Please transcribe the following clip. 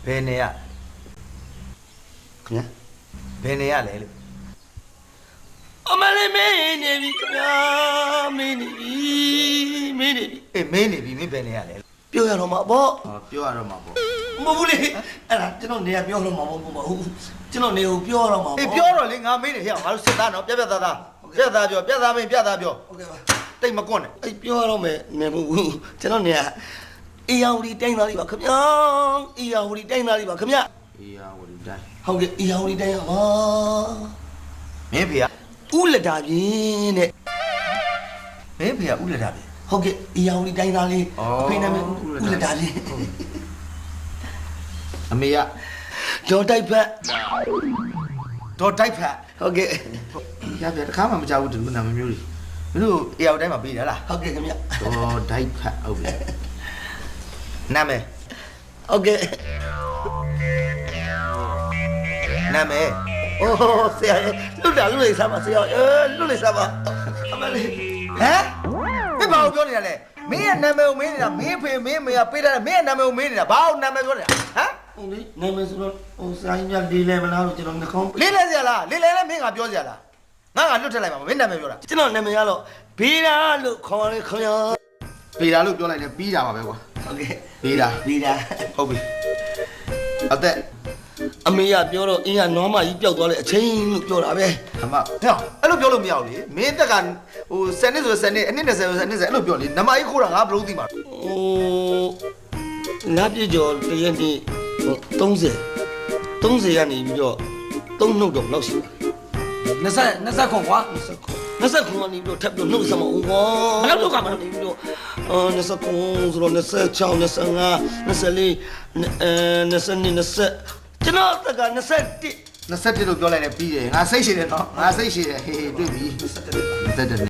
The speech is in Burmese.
ဘယ်နေရ ခင်ဗျာ ဘယ်နေရလဲလို့ အမလေးမင်းနေပြီခင်ဗျာမင်းနေပြီမင်းနေပြီ အေးမင်းနေပြီမင်းဘယ်နေရလဲ ပြောရတော့မှာပေါ့ ဟောပြောရတော့မှာပေါ့ မဟုတ်ဘူးလေအဲ့ဒါကျွန်တော်နေရပြောလို့မှာမဟုတ်ဘူးကျွန်တော်နေကိုပြောရတော့မှာပေါ့ အေးပြောတော့လေငါမင်းနေဟဲ့ငါတို့စစ်သားနော်ပြက်သားသားပြက်သားပြောပြက်သားမင်းပြက်သားပြော ဟုတ်ကဲ့ပါ တိတ်မကွန့်နဲ့ အဲ့ပြောရတော့မယ်နေဘူးကျွန်တော်နေရအေယာဝတီတိုင်းသားလေးပါခင်ဗျာအေယာဝတီတိုင်းသားလေးပါခင်ဗျာ အေးရဝဒီတိုင်း ဟုတ်ကဲ့အေယာဝတီတိုင်းပါ မင်းဖေက ဥလက်တာပြင်းတဲ့ မင်းဖေကဥလက်တာပဲ ဟုတ်ကဲ့အေယာဝတီတိုင်းသားလေးအဖေနာမည်ဥလက်တာလေး အမေက ဒေါ်တိုက်ဖက် ဒေါ်တိုက်ဖက် ဟုတ်ကဲ့ ရပြတခါမှမကြောက်ဘူးဒီလိုနာမည်မျိုးတွေမင်းတို့အေးရတိုင်းမှာပြီးတယ်လား ဟုတ်ကဲ့ခင်ဗျာ ဒေါ်တိုက်ဖက်ဟုတ်ပြီနာမည် ဟုတ်ကဲ့ နာမည် အိုးဆရာလွတ်တာလွတ်လိုက်စမ်းပါဆရာလွတ်လိုက်စမ်းပါအမလေး ဟမ်မင်းဘာကိုပြောနေတာလဲမင်းရဲ့နာမည်ကိုမင်းနေတာမင်းဖေမင်းမေကပေးထားတယ်မင်းရဲ့နာမည်ကိုမင်းနေတာဘာကိုနာမည်ပြောနေတာဟမ် ဟုတ်လေနာမည်ဆိုတော့ဟိုဆရာကြီးများလေးလဲမလားလို့ကျွန်တော်နှခေါင်း လေးလဲစရာလားလေးလဲလဲမင်းကပြောစရာလားငါလွတ်ထက်လိုက်ပါမင်းနာမည်ပြောတာ ကျွန်တော်နာမည်ကတော့ဘေးရာလို့ခေါ်ရခင်ဗျာ ပေတာလို့ပြောလိုက်တယ်ပြီးတာပါပဲကွာ ဟုတ်ကဲ့ ပြီးတာ ဘေးရာ ဟုတ်ပြီအသက် အမေကပြောတော့အင်းကနွားမကြီးပျောက်သွားတဲ့အချိန်လို့ပြောတာပဲ အမဟဲ့အဲ့လိုပြောလို့မရဘူးလေမင်းတက်ကဟို10နှစ်ဆို10နှစ်အနှစ်20ဆို10နှစ်အဲ့လိုပြောလေနမကြီးခိုးတာငါဘလို့သိမှာ ဟိုလက်ပြကျော်တရက်နေ့ဟို30ကနေပြီးတော့3နှုတ်တော့လောက်ရှိပါ20ခွန်ကွာ 29ကနေပြီးတော့ထပ်ပြီးနှုတ်ဆက်မအောင်ကွာဘယ်လောက်လောက်ကမှနေပြီးတော့29ဆိုတော့26 25 24 20ကျွန်တော်တက်က21 21လို့ပြောလိုက်တယ်ပြီးတယ်ငါစိတ်ရှိတယ်နော်ငါစိတ်ရှိတယ်ဟေးတွေ့ပြီ21